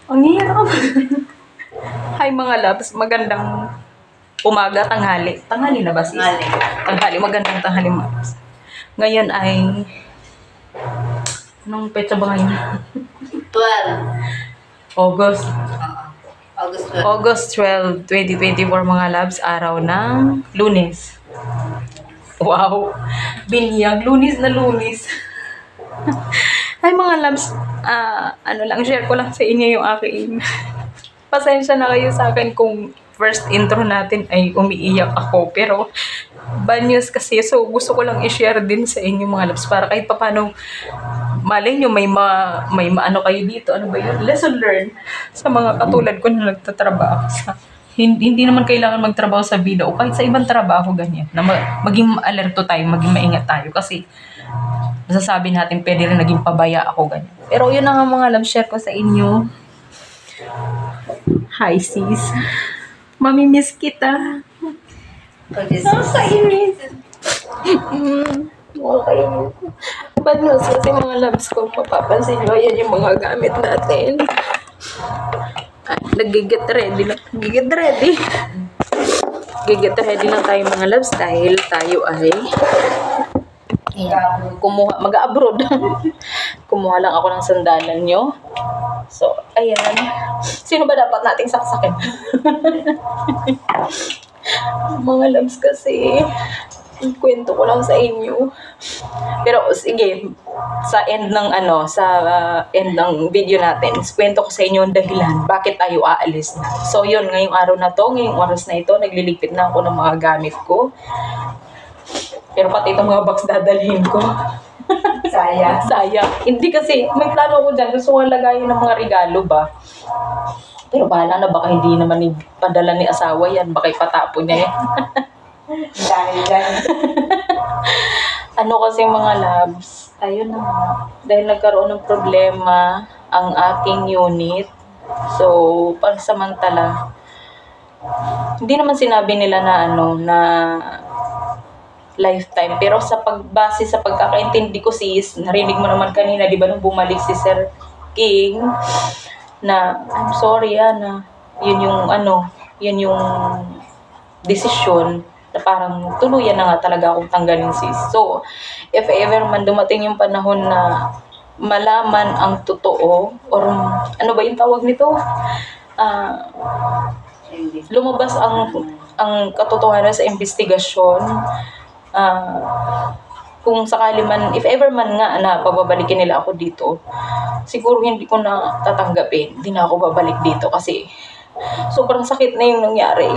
Ang hirap. Hi mga loves, magandang umaga, tanghali. Tanghali na ba sis? Tanghali. Tanghali, magandang tanghali mga loves. Ngayon ay, anong petsa ba ngayon? 12. August. August 12. August 12, 2024 mga loves, araw ng Lunes. Wow! Binyag, Lunes na Lunes. Hi mga loves, share ko lang sa inyo yung aking pasensya na kayo sa akin kung first intro natin ay umiiyak ako. Pero, bad news kasi. So, gusto ko lang i-share din sa inyo mga loves para kahit papano, malay nyo, may maano kayo dito. Ano ba yun? Lesson learned sa mga katulad ko na nagtatrabaho sa hindi naman kailangan magtrabaho sa vida o kahit sa ibang trabaho ganyan. Na maging alerto tayo, maging maingat tayo kasi masasabi natin pwede rin naging pabaya ako ganyan. Pero yun na nga mga love, share ko sa inyo. Hi sis. Mamimiss kita. Nakakainis. Okay. Bad news kasi mga loves ko, mapapansin nyo, yan yung mga gamit natin. Nag-get ready lang. Gigit ready. Gigit ready lang tayo mga loves dahil tayo ay kumuha, mag-abroad. Kumuha lang ako ng sandalan nyo. So, ayan. Sino ba dapat nating saksakin? Mga loves kasi, kwento ko lang sa inyo. Pero sige, sa end ng video natin, kwento ko sa inyo ang dahilan bakit tayo aalis na. So yun, ngayong araw na to, ngayong oras na ito, nagliligpit na ako ng mga gamit ko. Pero pati itong mga box dadalhin ko. Sayang. Hindi kasi, may plano ko dyan. Gusto ko lagayin ng mga regalo ba? Pero bahala na, baka hindi naman padala ni asawa yan. Baka ipatapon niya yan. Ano kasi mga loves, ayun na nga. Dahil nagkaroon ng problema ang aking unit. So, pansamantala, hindi naman sinabi nila na lifetime. Pero sa pagbase sa pagkakaintindi ko sis, narinig mo naman kanina, di ba nung bumalik si Sir King, na I'm sorry na yun yung desisyon na parang tuluyan na nga talaga akong tanggalin sis. So, if ever man dumating yung panahon na malaman ang totoo, or ano ba yung tawag nito? Lumabas ang katotohanan sa investigasyon, kung sakali man, if ever man nga na pababalikin nila ako dito, siguro hindi ko na tatanggapin. Hindi na ako babalik dito kasi sobrang sakit na yung nangyari.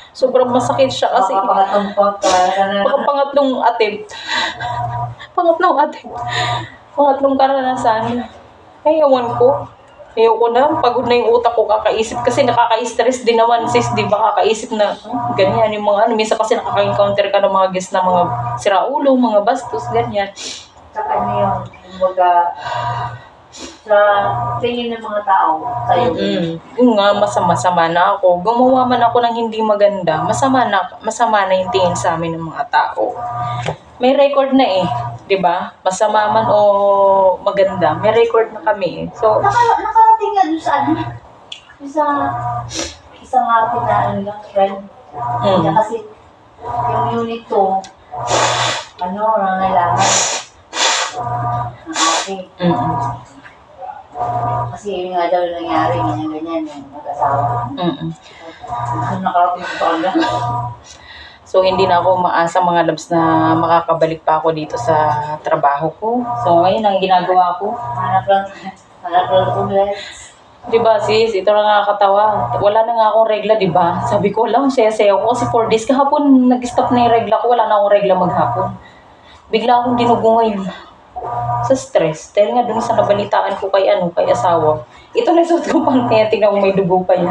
Sobrang masakit siya kasi pangatlong attempt. Pangatlong karanasan. Ay, ewan ko. Ayoko na, pagod na yung utak ko kakaisip kasi nakaka-stress din naman sis, di ba, kakaisip na ganyan yung mga minsan kasi nakaka-encounter ka ng mga guest na mga siraulo, mga bastos, ganyan. Saka yung mga sa tingin ng mga tao sa'yo. Yung nga, masama na ako. Gumawa man ako ng hindi maganda, masama na yung tingin sa amin ng mga tao. May record na eh, di ba? Masama man o maganda, may record na kami. So, Nakarating nga doon sa isang atin na friend. Kasi yung unit ko, nangailangan ng akin. Kasi yun nga daw nangyari, ganyan yung mag-asawa. So, nakarating ko pa. So, hindi na ako maasa mga loves na makakabalik pa ako dito sa trabaho ko. So, ngayon ang ginagawa ko. Hanap lang ulit. Diba sis, ito lang nakakatawa. Wala na nga akong regla, diba? Sabi ko lang, saya-saya ko kasi 4 days kahapon nag-stop na yung regla ko. Wala na akong regla maghapon. Bigla akong dinugo ngayon. Sa stress. Dahil nga dun sa nabalitaan ko kay asawa. Ito na suot ko pang kaya tingnan mo may dugo pa yan.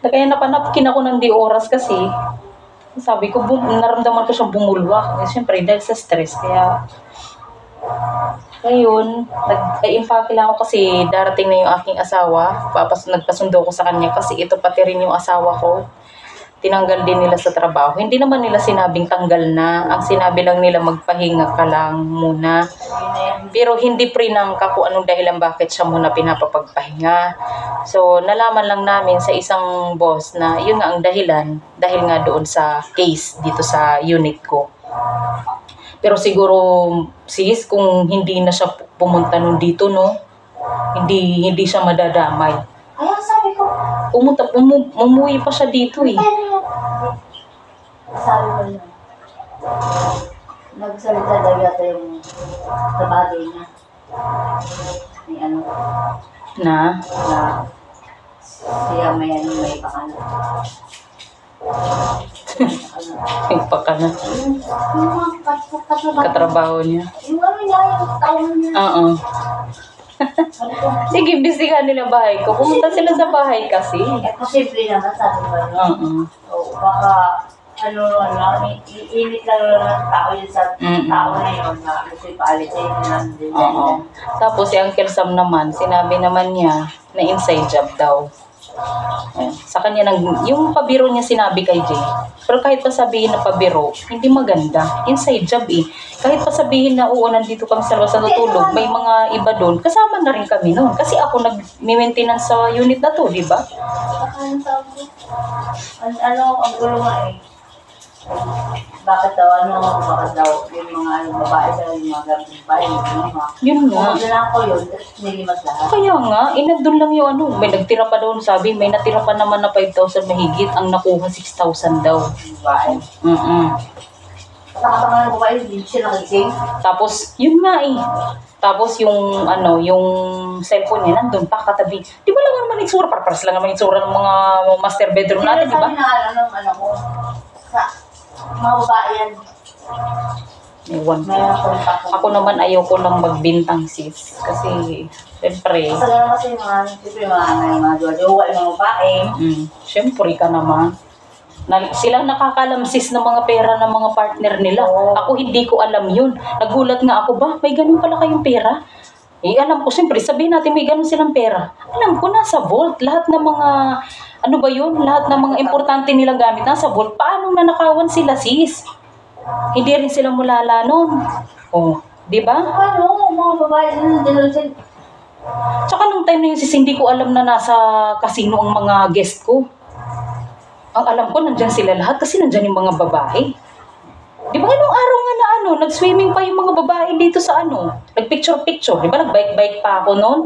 Kaya napanapkin ako ng di oras kasi sabi ko, naramdaman ko siyang bumulwak. Siyempre, dahil sa stress. Kaya, ngayon, nag-impake lang ako kasi darating na yung aking asawa. Nagpasundo ko sa kanya kasi ito pati rin yung asawa ko. tinanggal din nila sa trabaho. Hindi naman nila sinabing tanggal na. Ang sinabi lang nila magpahinga ka lang muna. Yun na yan. Pero hindi prinangka kung anong dahilan bakit siya muna pinapapagpahinga. So, nalaman lang namin sa isang boss na yun nga ang dahilan dahil nga doon sa case dito sa unit ko. Pero siguro, sis, kung hindi na siya pumunta nun dito, no? Hindi siya madadamay. Kaya sabi ko, Umuwi pa siya dito eh. sabi ko yun. Nagsalita daw yata yung kabagay niya. May ano, Na? na siya may pakano. Nagpaka na. Yung mga katrabaho. Katrabaho niya. Yung ano niya, yung taon niya. Oo. Sabi ko, Sige, bisihan nila bahay ko. Pumunta sila sa bahay kasi. posible naman, sabi ko. Oo. O baka, iinit lang ng tao yun sa tao na yun, na gusto paalisin na din. Oo. Tapos si Uncle Sam naman, sinabi naman niya na inside job daw. Ayun. Sa kanya, yung pabiro niya sinabi kay Jay. Pero kahit pa sabihin na pabiro, hindi maganda. Inside job eh. Kahit pa sabihin na oo, nandito kami sa labas natutulog, may mga iba doon. Kasama na rin kami noon. Kasi ako nag-maintenance sa unit na to, di ba? Ang gulo nga eh. Bakit daw, yung mga babae sa yung mga gamit bahay, Yun nga. Kung na ako yun, nilimas lahat. Kaya nga, nandun lang yung ano, may nagtira pa doon, sabi, may natira pa naman na 5,000 mahigit, ang nakuha 6,000 daw. Babae. Nakatama ng babae, hindi siya nakising. Tapos, yun nga eh. Tapos yung yung cellphone niya nandun pa katabi. Di ba lang naman itsura? Parparas lang naman itsura ng mga master bedroom natin, di ba? Sabi na ano ko, sa mga babae yan, Ewan ko. may contact. Ako naman ayoko lang magbintang sis. Kasi, syempre, Sa gano'n kasi mga jowa-jowa, yung mga babae. syempre ka naman. Sila nakakalamsis ng mga pera ng mga partner nila. Oo. Ako hindi ko alam yun. Nagulat nga ako, ba? May ganun pala kayong pera? Alam ko, siyempre, sabihin natin may ganun silang pera. Alam ko, nasa vault. Lahat ng mga, ano ba yun? Lahat ng mga importante nilang gamit nasa vault. Paano nanakawan sila, sis? Hindi rin sila mulala nun. Oh, di ba? Ano, mga babae, din. Tsaka nung time na yun, sis, hindi ko alam na nasa casino ang mga guest ko. Ang alam ko, nandyan sila lahat kasi nandyan yung mga babae. Di ba anong araw nga na nag-swimming pa yung mga babae dito sa nag-picture-picture. Di ba nag-bike-bike pa ako noon?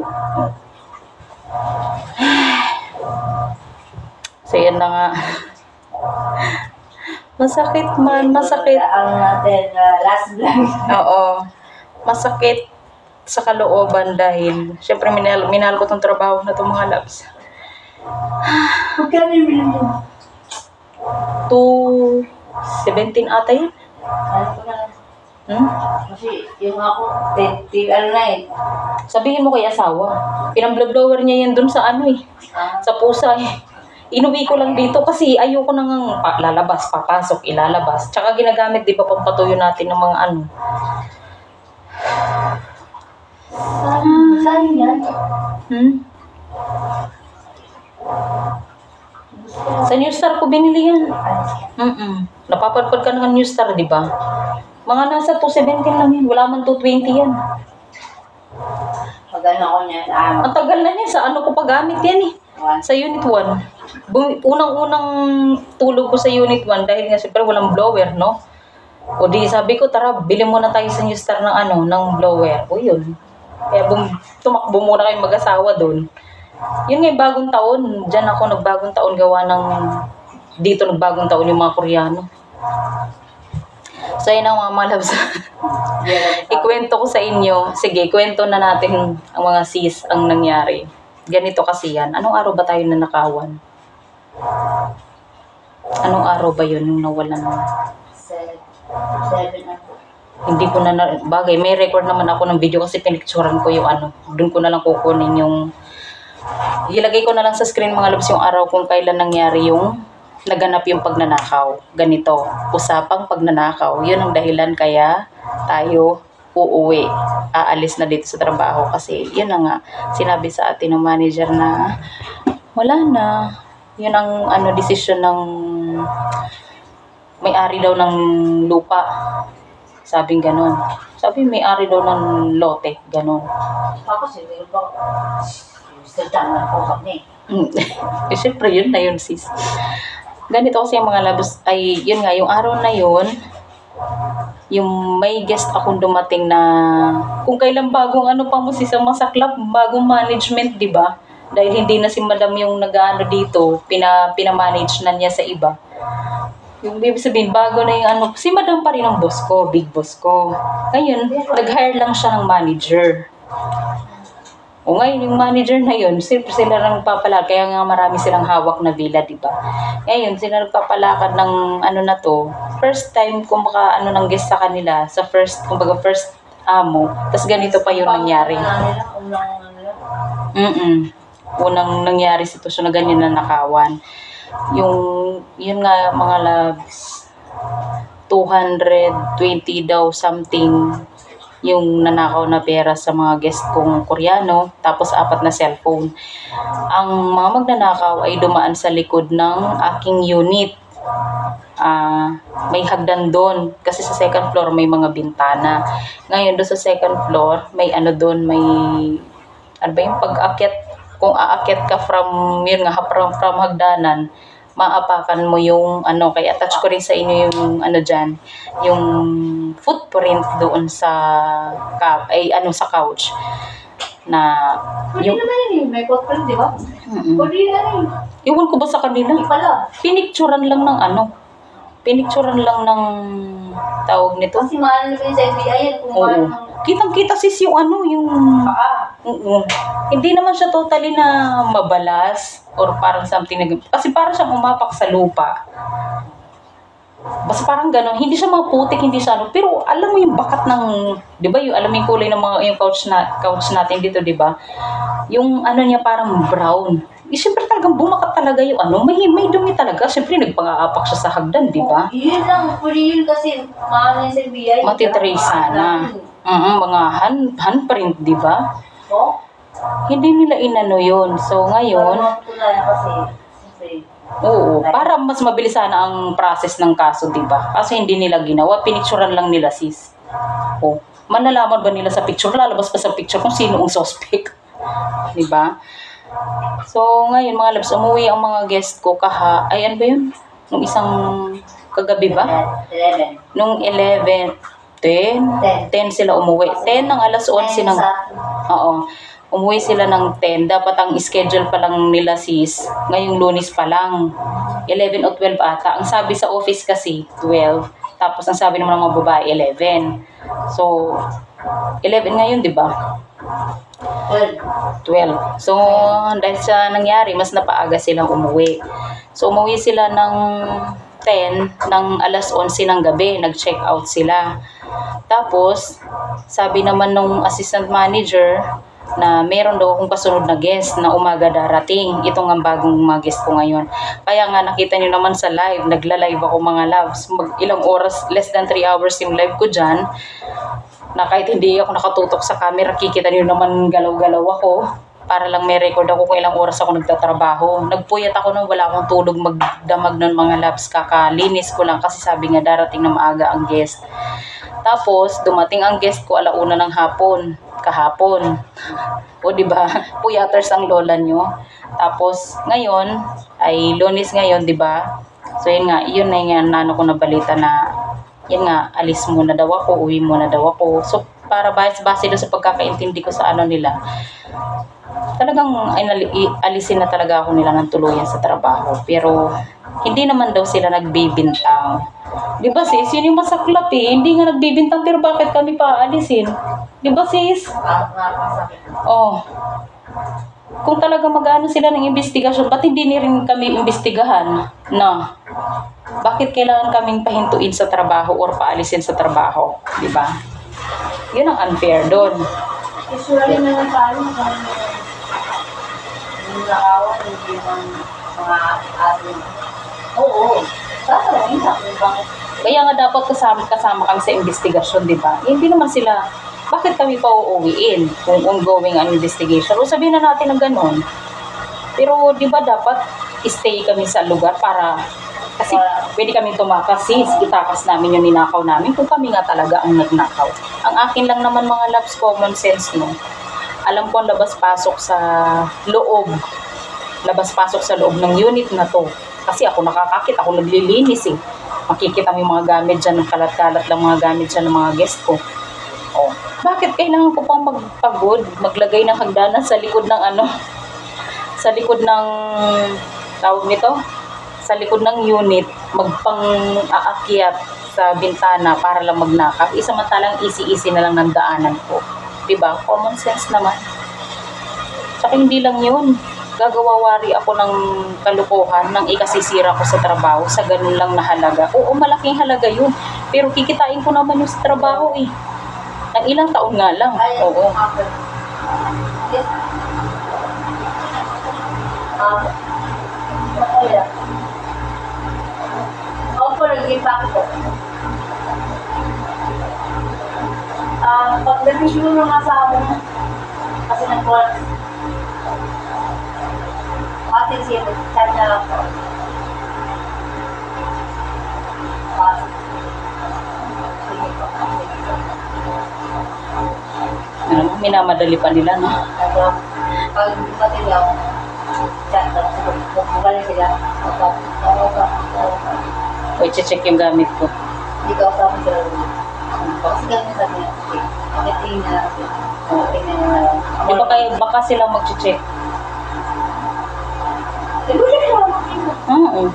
So yan na nga. Masakit man, masakit. Ang natin, last vlog. Oo. Masakit sa kalooban dahil syempre minahal ko tong trabaho na to mga loves. Magkano yung bilhin mo? 217 ata yun. Ano ko na lang. Kasi yung ako, ano na eh. Sabihin mo kay asawa. Pinamblower niya yan dun sa sa pusa eh. Inuwi ko lang dito kasi ayoko nang lalabas, papasok, ilalabas. Tsaka ginagamit, di ba, pampatuyo natin ng mga Saan yan? Sa New Star ko binili yan. Napapadpad ka ng New Star, di ba? Mga nasa 217 lang yan. Wala man 220 yan. Pag ano ko niyan, Ang tagal na niya. Sa ko pagamit yan eh. Sa Unit 1. Unang-unang tulog ko sa Unit 1 dahil nga siyempre walang blower, no? O di sabi ko, tara, bili muna tayo sa New Star ng ng blower. O yun. Kaya tumakbo muna kayo mag-asawa doon. Yun nga, bagong taon. Diyan ako nagbagong taon gawa dito nagbagong taon yung mga Koreano. So yun ang mga loves. Ikwento ko sa inyo. Sige, kwento na natin ang mga sis ang nangyari. Ganito kasi yan. Anong araw ba tayo nanakawan? Anong araw ba yun yung nawalan mo? 7 ako. Hindi ko na bagay. May record naman ako ng video kasi pinicturean ko yung Doon ko na lang kukunin yung ilagay ko na lang sa screen mga loves yung araw kung kailan nangyari yung naganap yung pagnanakaw. Ganito, usapang pagnanakaw. Yun ang dahilan kaya tayo uuwi. Aalis na dito sa trabaho kasi yun na nga, sinabi sa atin ng manager na wala na. Yun ang desisyon ng may-ari daw ng lupa. Sabing ganon. Sabi may-ari daw ng lote, ganon. Tapos hindi ko pa. Gusto na po kami. Eh, syempre yun na yun, sis. Ganito kasi yung mga labs, ay yun nga, yung araw na yun, yung may guest akong dumating na kung kailan bagong pa mo sis ang masaklap, bagong management, di ba? Dahil hindi na si madam yung nag-ano dito, pinamanage na niya sa iba. Yung ibig sabihin, bago na yung si madam pa rin ang boss ko, big boss ko. Ngayon, nag-hire lang siya ng manager. O ngayon, yung manager na yun, sila lang nagpapalakad. Kaya nga marami silang hawak na villa, di ba? Ngayon, sila nagpapalakad ng na to. First time kung ng guest sa kanila, sa first amo. Tapos ganito pa yung nangyari. Unang nangyari sitwasyon na ganyan na nakawan. Yun nga mga loves, 220 daw something yung nanakaw na pera sa mga guest kong Koreano, tapos 4 na cellphone. Ang mga magnanakaw ay dumaan sa likod ng aking unit. May hagdan doon kasi sa second floor may mga bintana. Ngayon doon sa second floor may doon, may yung pag-akyat, kung aakyat ka from hagdanan, maapakan mo yung kaya attach ko rin sa inyo yung dyan, yung footprint doon sa sa couch na Pwede naman yun eh. May footprint, di ba? Pwede na rin. Iwan ko ba sa kanila? Hindi pala. Pinicturan lang ng tawag nito. Kasi mahal na sa FBI yan. Kung mahal ng Kitang-kita sis yung yung hindi naman siya totally na mabalas or parang something na kasi parang siyang umapak sa lupa. Basta parang gano'n, hindi siya maputik, hindi siya pero alam mo yung bakat ng, 'di ba, yung alam mo yung kulay ng mga yung couch natin dito, 'di ba? Yung niya parang brown. Siyempre talagang bumakat talaga yung may dumi talaga. Siyempre nagpang-aapak siya sa hagdan, 'di ba? Yun lang, pwede yun kasi mahal na sa FBI. Matitrace sana. Mga handprint, di ba? Oh? Hindi nila yun. So, ngayon, kasi, oo, para mas mabilis sana ang process ng kaso, di ba? Kasi hindi nila ginawa, pinicturean lang nila, sis. Oh, manalaman ba nila sa picture? Lalabas pa sa picture kung sino ang suspect. Di ba? So, ngayon, mga labs, umuwi ang mga guest ko ano ba yun? Nung isang kagabi ba? 11. Nung 11, 10 sila umuwi. 10 ng alas 11 ng... Oo. Umuwi sila ng 10. Dapat ang schedule pa lang nila sis, ngayong Lunes pa lang. 11 o 12 ata. Ang sabi sa office kasi, 12. Tapos ang sabi naman ng mga babae, 11. So, 11 ngayon, di ba? 12. So, dahil sa nangyari, mas napaaga silang umuwi. So, umuwi sila ng 10 ng alas 11 ng gabi. Nag-check out sila. Tapos, sabi naman nung assistant manager na meron daw akong kasunod na guest na umaga darating. Ito nga bagong mga guest ko ngayon. Kaya nga nakita niyo naman sa live, nagla-live ako mga loves. Ilang oras, less than 3 hours yung live ko dyan. Na kahit hindi ako nakatutok sa camera, kikita niyo naman galaw-galaw ako. Para lang may record ako kung ilang oras ako nagtatrabaho. Nagpuyat ako nung wala akong tulog magdamag ng mga labs. Kakalinis ko lang kasi sabi nga darating na maaga ang guest. Tapos, dumating ang guest ko 1:00 ng hapon. Kahapon. O diba, puyaters ang lola nyo. Tapos, ngayon, ay Lunes ngayon, diba? So, yun nga, yun na yung ko na balita na, yun nga, alis muna daw ako, uwi muna daw ako. So, para base doon sa pagkakaintindi ko sa nila, talagang alisin na talaga ako nila ng tuluyan sa trabaho. Pero, hindi naman daw sila nagbibintang. Di ba sis? Yun yung masaklap eh. Hindi nga nagbibintang pero bakit kami paalisin? Di ba sis? Oh. Kung talaga mag-ano sila ng investigasyon, ba't hindi rin kami imbestigahan? No. Bakit kailangan kaming pahintuin sa trabaho or paalisin sa trabaho? Di ba? Yun ang unfair doon. Usually naman tayo yung nakawan, hindi yung mga ating. Oo. Bakit? Kaya nga dapat kasama kami sa investigasyon, di ba? Hindi naman sila, bakit kami pa uuwiin kung ongoing ang investigation? O sabihin na natin na gano'n. Pero di ba dapat stay kami sa lugar para kasi pwede kami tumakas sis, itakas namin yung ninakaw namin kung kami nga talaga ang nagnakaw. Ang akin lang naman mga loves, common sense no. Alam ko ang labas-pasok sa loob. Labas-pasok sa loob ng unit na to. Kasi ako nakakakit, ako naglilinis eh. Makikita mo yung mga gamit dyan, ng kalat-kalat lang mga gamit dyan ng mga guest ko. Oh, bakit kailangan ko pang magpagod, maglagay ng hagdanan sa likod ng sa likod ng, tawag nito? Sa likod ng unit, magpang-aakyat sa bintana para lang magnakaw. Samantalang easy-easy na lang ng daanan ko. Diba? Common sense naman. Tsaka hindi lang yun. Gagawawari ako ng kalukuhan ng ikasisira ko sa trabaho sa ganun lang na halaga. Oo, malaking halaga yun. Pero kikitain ko naman yung sa trabaho eh. Ng ilang taon nga lang. Oo. Ako nag-impact ko. Pagdating siguro ng asawa mo, kasi nag-call, kasi siya, chat na lang po. Sige po. Minamadali pa nila, no? Pag matilaw, chat na lang. Magaling sila. O, i-check yung gamit ko. Hindi ka usapin sila rin. Kasi ganyan sabi niya, okay, tingin na lang sila. Tingnan na lang. Di ba kayo, baka silang mag-check? Oo.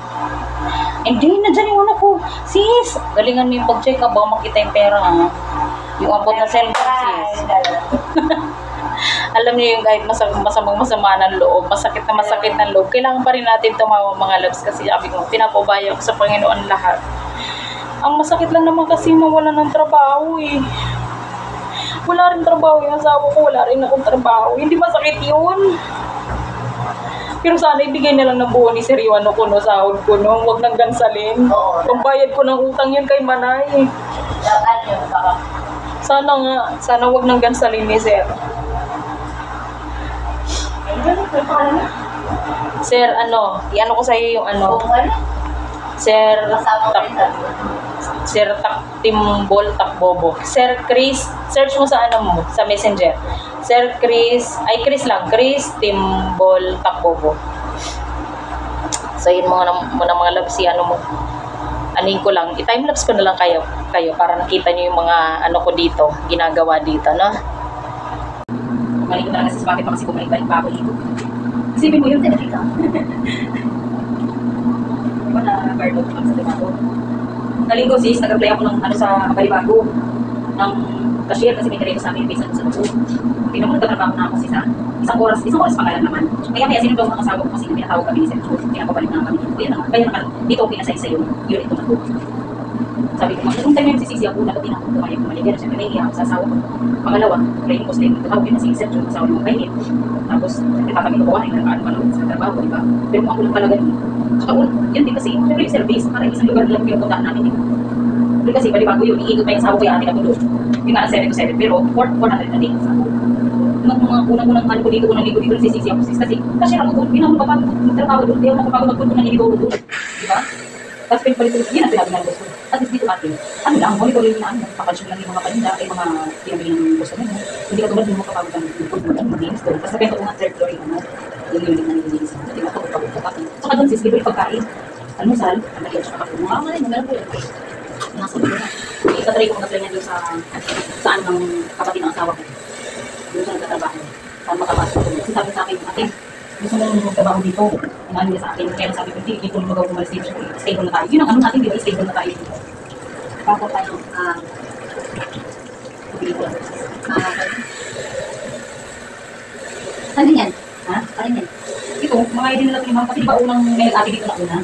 Hindi, nandiyan yung ano ko. Sis, galingan mo yung pag-check ka, baka makita yung pera, ha? Yung abot na cellphone, sis. Alam niyo yung kahit masama ng loob, masakit ng loob, kailangan pa rin natin tumawa mga loves kasi sabi ko, pinapabaya ko sa Panginoon lahat. Ang masakit lang naman kasi mawala ng trabaho eh. Wala rin trabaho yung asawa ko, wala rin akong trabaho. Hindi masakit yun. Pero sana ibigay na lang ng buo ni Sir Iwan ko no, sahod ko no, huwag nang gansalin. Pambayad ko ng utang yun kay Manay. Sana nga, sana huwag nang gansalin ni Sir. Sir, i-ano ko sa'yo yung Sir Timbol Takbobo. Sir Chris, search mo sa sa Messenger. Sir Chris Timbol Takbobo. So yun mga loves, mo. Anin ko lang, i-timelapse ko na lang kayo para nakita niyo yung mga ko dito, ginagawa dito, no? Bumalik ko na lang kasi bakit pa kasi bumalik-balik pa ako dito. Isipin mo yun, tinakita. Diba na card out sa Balibago? Nalinggo sis, nag-apply ako ng sa Balibago ng cashier kasi may karito sa amin sa Balibago. Tingnan mo, nagtatrabaho na ako sis ha. Isang oras pa lang naman. Kaya sinunod ako ng asawa ko kasi pinatawag kami ni Sir Joe. Pinapabalik na kami dito. Kaya dito ako pinasay sa unit ko na to. Sabi ko, kung tayo yung sisisi ako, dapat din ako pumayag na maligyan. Siyempre, naiiyak ako sa asawa ko. Pangalawa, training ko sila yung tawag yun na si Sir Joe, asawa ng kainit. Tapos, kami kukuha na ano sa trabaho, diba? Pero kung ako lang pala ganun. Tsaka, yun din kasi, siyempre yung service, para isang lugar lang yung puntaan namin. Pero kasi, Balibago yun, iikot pa yung asawa ko yung atin ako doon. Yung nga, 7 to 7, pero 400 na din. Mga unang-unang ko dito, nagsisisi ako sis. Kasi ako doon, hindi na ako kapag magtrabaho doon, hindi ako nakapagod magpunto ng inigaw doon. Diba? Tapos pinagpalit ko, yun ang sinabi ng gusto. At least dito natin, monitoring na papansyon lang yung mga paninda, ay mga pinabili ng gusto mo. Hindi ka tulad yung mga kapagod ng mag-inis doon. Tapos nabento ko nga third floor yung yung unit na nililis. Hindi ka pagod ka kasi. Saka doon sis, libre pagkain. Almusal, ang nagiging siya kapag mga mga meron po yun. Nasa doon na. Itatry ko mag-apply niya doon saan ng kapatid ng asawa ko. Doon siya nagtatrabaho. Saan makapasok ko. Kasi sabi sa akin, ate, gusto mo magtrabaho dito. Ang niya sa akin, kaya sabi ko, hindi ko magaw kumalis dito. Stable na tayo. Yun ang natin dito, stable na tayo. Kako tayo, pili ko lang. Ano yan? Ha? Ano yan? Ito, mga idea nila ito kasi ba unang may nag-ati dito na una.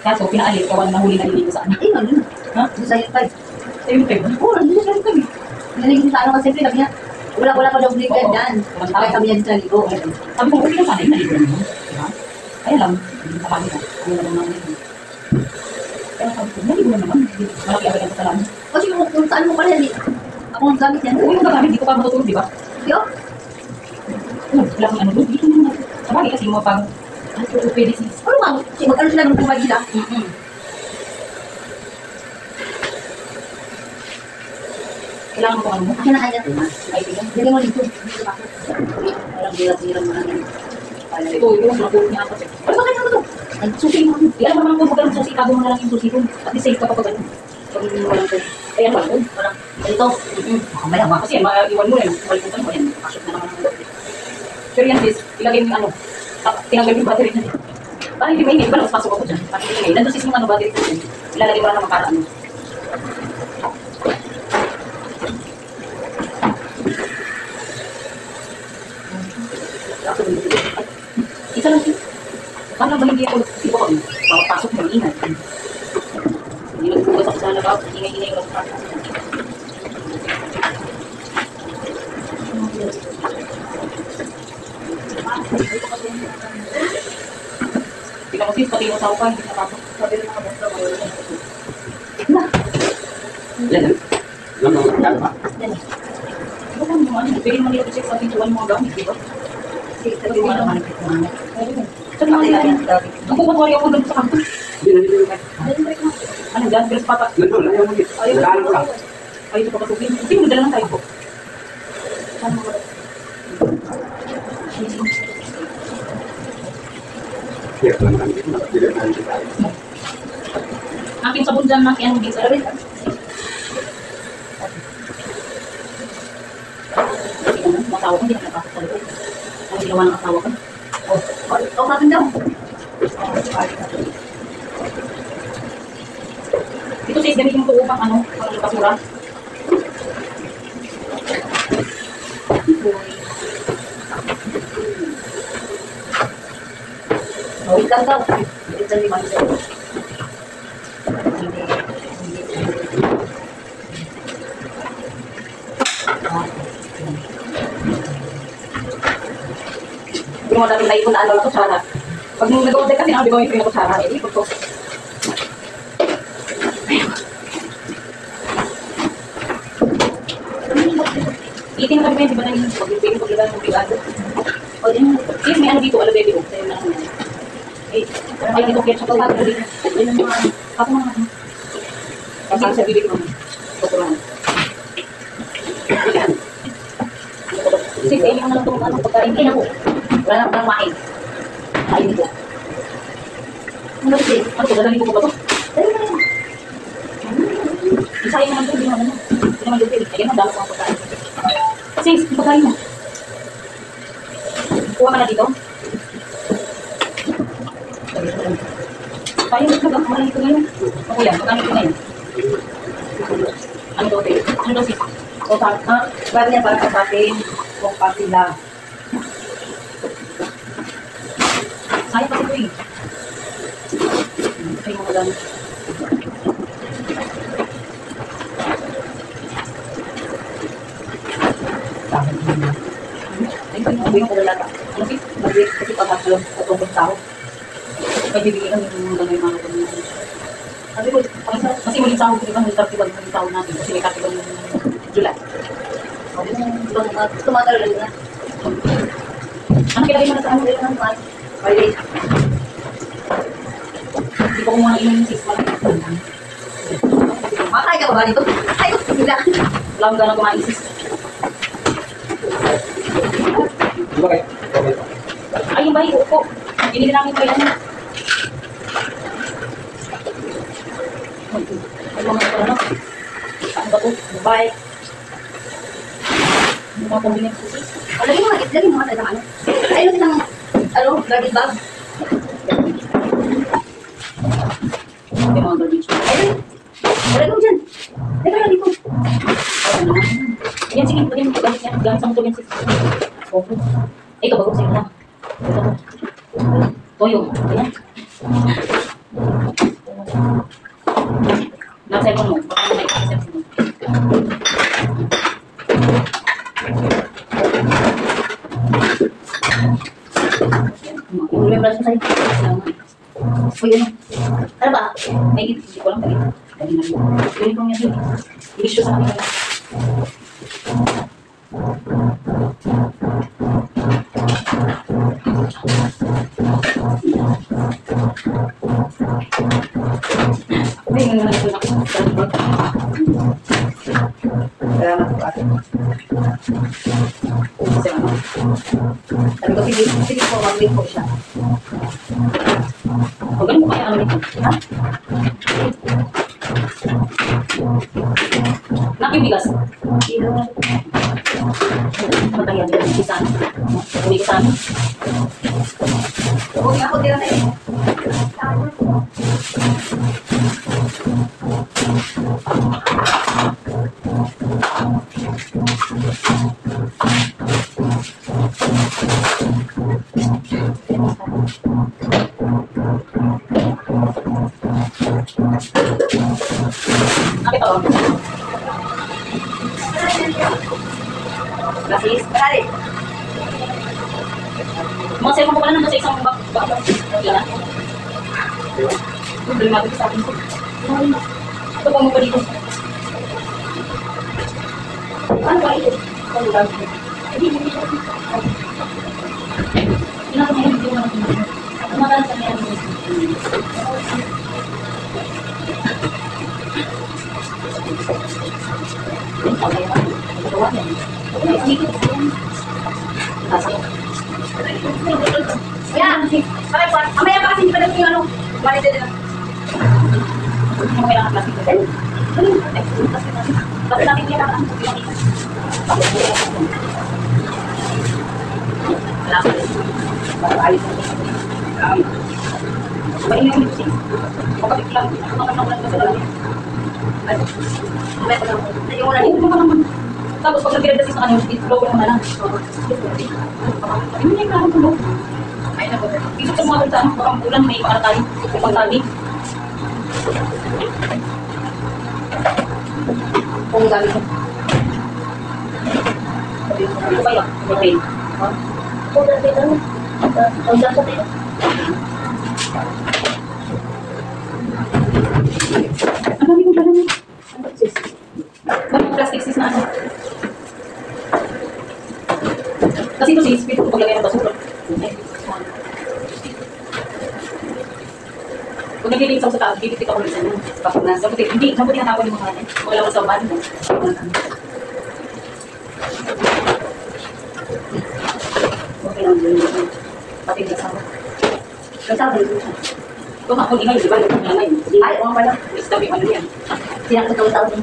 Kaso, pinaalis, kawan nahuli na hindi ko saan. Ay, ano yun? Ha? Sa yung 5. Sa yung 5? Oo, nandito sa yung 5. Nalagin sa ano kasi, sabi niya, wala pa daw bigyan dyan. Kaya sabi niya sa ligo. Sabi ko, okay lang sana yung naligo naman. Diba? Kaya lang, hindi sa kanila. Ano na lang naman yun. Kaya sabi ko, naligo naman. Malaki agad ang kasalanan. Kasi kung saan mo pala yan, ako ang gamit yan. Oo, yung nagamit, dito pa matutulog, diba? Yo? Wala kang ano doon. Dito naman. Sabagay kasi yung mga pag Pwede sis. Ano ba? Mag-ano sila ng buhay nila? Kailangan mo kung ano mo. Akin na kanya. Ay, tingnan. Dili mo dito. Dito ako. Walang hirap-hirap mo na yun. Ito, yung nabuot niya ako. Ano ba kanya mo to? Ang susi mo. Alam mo naman kung magkaroon susi, kago mo na lang yung susi ko. At least safe ka pa ano. Pag walang ko. Kaya wala ko. Walang. Ganito. Mamaya ba? Kasi maiwan mo yan. Malimutan mo yan. Pasok na naman ang loob. Pero yan sis, ilagay mo yung ano. Tinanggal yung battery niya. Parang hindi mainit. Iba lang pasok ako dyan. Parang hindi mainit. Nandun sis yung ano battery ko dyan. Ilalagay mo lang naman para ano. Isa lang sis. Paano ba hindi ako iba ko? Pasok mo, ingay. Hindi nagpugas ako sa labas. Ingay-ingay ko sa Tingnan mo sis, pati yung asawa pa, hindi nakapasok. Sabi rin mga basta mo. Yan. Ano ba? Ano mo ano? Pwede mo nila i-check sa pintuan mo ang gamit, di ba? Sige, sabi mo naman ang pituan. Sabi mo nila yan. Nagpupunwari ako doon sa kanto. Hindi. Ano dyan? Pero sa pata. Nandun, ayaw mo dito. Nagano ko lang. Ay, ito papasukin. Sige, magdala lang tayo po. Saan mo ba? Kaya lang kami dito. Nakapilip na dito tayo. Aking sabon dyan na kaya hindi sa labit. Masawa ko, hindi na napasok sa labit. Ang ginawa ng asawa ko. O, natin daw. Ito sis, gamitin mo ito upang ano, pang basura. Wait lang daw. Wait lang naman siya. Hindi mo namin naipon na ano na kutsara. Pag nag-order kasi na, di ba yung na kutsara? Eh, ikot ko. Itin na kami, di ba na yung pag-ibigay ng bigado? O, din. Sis, may ano dito, ala baby, oh. Sa'yo na lang yan. Eh, ay, dito, kaya siya pa dito. Ayun ang mga, ako mga, kasi sa bibig mo. Tuturuan. Sis, eh, yung nalang itong ano, pagkain. Ay, naku. Wala na akong main. Kain ko. Ano ba sis? Ano, dadalhin ko ba ito? Isayang naman ito, hindi naman ano. Hindi naman ito, ayun ang dalo ko ang pagkain. Sis, yung pagkain mo. Kuha ka na dito. Tayo, magkakamalay ito ngayon. Ako yan, magkano ito ngayon? Ano daw, te? Ano daw, sis? O, bago niya para sa atin, kung pasila. Sayang kasi ito eh. Ay, mga gamit. Ay, Sabi ko na lang. ano sis? Mag-wait kasi pag-upload sa tungkol tao. May bibigyan kami ng mga gano'y mga ganyan. Sabi ko, kasi muling sahod ko, di ba? Muling sahod natin. Kasi may katibang July. Sabi mo, tumatalo lang niya. Ano kilagay mo na sa ano? Pero nang pa, Friday. Hindi ko kumuha ng inyong sis. Makakaya ka ba ba dito? Ayaw, bigla. Wala akong gano'ng kumain sis. Di ba kayo? Okay. Ay, yung bahay, upo. Binili namin pa yan. Ay, mga ito, ano? Ano ba ito? Bye. Yung mga combinate ko sis. O, lagyan mo nga sa ano. Ayaw isang, garbage bag. Yung mga garbage. Ayun. Wala mo dyan. Teka lang dito. Yan, sige, pwede mo ito. Gamit yan. Gamit sa motor yan sis. Opo. Ito, bagong sa'yo na. Ito. Toyo. Ayan. Nasa cellphone mo. Baka may cellphone mo. Yung remembrance ko sa'yo. O, yun. Ano ba? Ay, hindi ko lang talaga. Dali na yun. Dali ko niya yun. Ilisyo sa kanila. Salamat po ate. Sabi ko, sige po, mag-wait po siya. O, ganun po kaya kami nito. Ha? Nakibigas. Sino? Matangyan din. Isa. Uwi ko sa amin. Okay, ako tira na yun. Nakita ko. Basis, marali. Mga cellphone ko pala nandun sa isang bak. Yan. Problemado sa akin ko. Ito pa mo pa dito. Ano ba ito? Ano ba? Pinaka ngayon hindi mo naman. Kumakalan sa ngayon. Kaya, kaya pa, amaya pa kasi hindi pa lang yung ano, mali din lang. Hindi mo kailangan plastic ko. Bakit natin kailangan? Wala pa rin. Para ayos mo. Mainit yung lipstick. Kapag lang, makakakawalan ka sa lalaki. Mamaya pa lang. Ayun mo na Ay, yun. tapos pag nag-redsist na kanyo, blow mo na lang. Ayun yung klaro tulog. Ay, naku. Isip sa mga bansa, baka ulan, may paara tayo. May pagtabi. Kung gamit mo. Ito ba yun? Okay. Kung gamit mo. Kung gamit mo. Ang dami kong pala niya. Bakit plastic sis na ano? Kasi ito sis, pito ko paglagay ng basura. Kung naglilinis ako sa taas, bibit ako ulit sa inyo. Kapag nasa, hindi natapon yung mga natin. Wala ko sa uban. Okay lang yun. Pati na sa ako. Nagsabi mo. Kung ako ingay, di ba? Yung ingay. Ay, oo pala. Isda yung ano yan. Sinakot-taon din.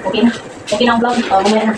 Okay na. Okay na ang vlog. Mamaya na.